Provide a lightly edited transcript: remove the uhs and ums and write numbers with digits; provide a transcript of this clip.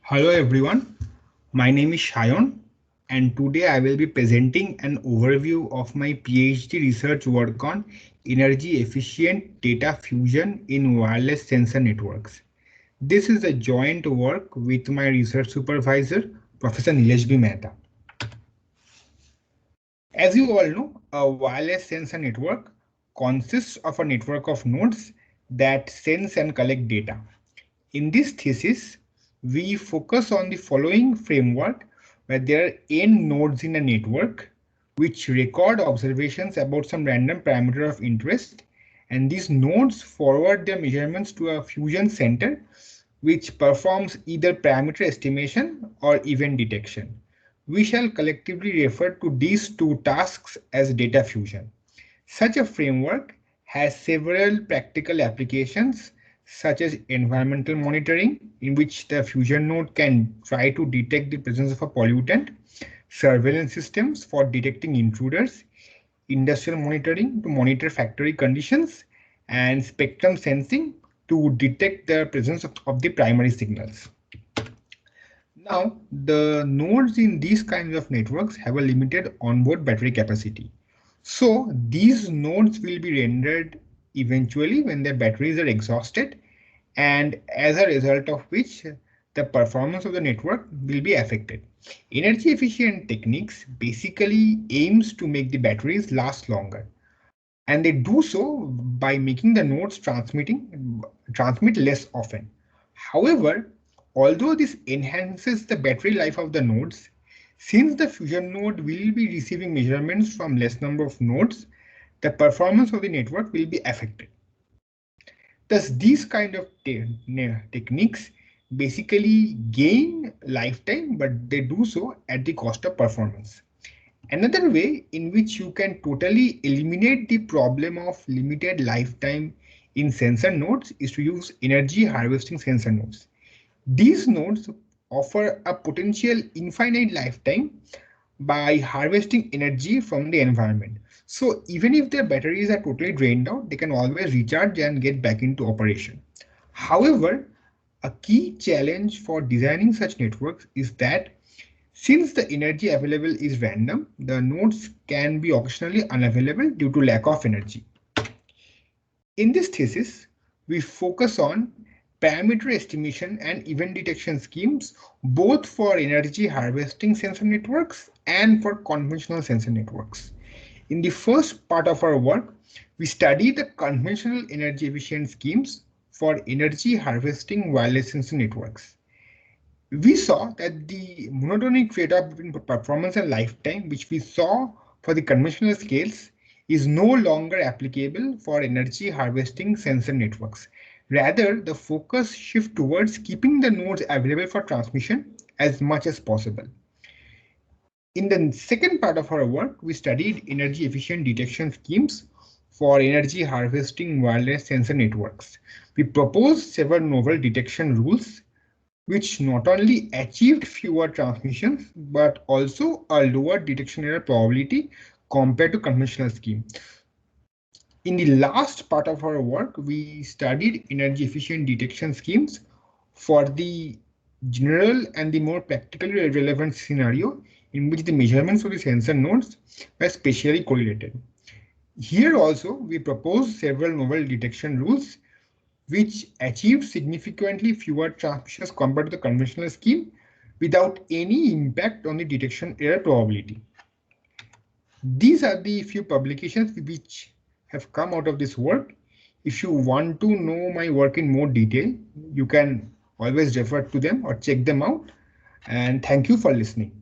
Hello everyone, my name is Shayon and today I will be presenting an overview of my PhD research work on energy efficient data fusion in wireless sensor networks. This is a joint work with my research supervisor, Professor Nilesh B. Mehta. As you all know, a wireless sensor network consists of a network of nodes that sense and collect data. In this thesis, we focus on the following framework where there are n nodes in a network which record observations about some random parameter of interest, and these nodes forward their measurements to a fusion center which performs either parameter estimation or event detection. We shall collectively refer to these two tasks as data fusion. Such a framework has several practical applications such as environmental monitoring, in which the fusion node can try to detect the presence of a pollutant, surveillance systems for detecting intruders, industrial monitoring to monitor factory conditions, and spectrum sensing to detect the presence of the primary signals. Now, the nodes in these kinds of networks have a limited onboard battery capacity. So these nodes will be rendered eventually when their batteries are exhausted, and as a result of which the performance of the network will be affected. Energy efficient techniques basically aims to make the batteries last longer, and they do so by making the nodes transmit less often. However, although this enhances the battery life of the nodes, since the fusion node will be receiving measurements from less number of nodes, the performance of the network will be affected. Thus, these kind of techniques basically gain lifetime, but they do so at the cost of performance. Another way in which you can totally eliminate the problem of limited lifetime in sensor nodes is to use energy harvesting sensor nodes. These nodes offer a potential infinite lifetime by harvesting energy from the environment. So even if their batteries are totally drained out, they can always recharge and get back into operation. However, a key challenge for designing such networks is that since the energy available is random, the nodes can be occasionally unavailable due to lack of energy. In this thesis, we focus on parameter estimation and event detection schemes, both for energy harvesting sensor networks and for conventional sensor networks. In the first part of our work, we study the conventional energy efficient schemes for energy harvesting wireless sensor networks. We saw that the monotonic trade-off between performance and lifetime, which we saw for the conventional scales, is no longer applicable for energy harvesting sensor networks. Rather, the focus shifts towards keeping the nodes available for transmission as much as possible. In the second part of our work, we studied energy efficient detection schemes for energy harvesting wireless sensor networks. We proposed several novel detection rules which not only achieved fewer transmissions but also a lower detection error probability compared to conventional scheme. In the last part of our work, we studied energy efficient detection schemes for the general and the more practically relevant scenario in which the measurements of the sensor nodes were spatially correlated. Here also, we proposed several novel detection rules which achieved significantly fewer transmissions compared to the conventional scheme without any impact on the detection error probability. These are the few publications which have come out of this work. If you want to know my work in more detail, you can always refer to them or check them out. And thank you for listening.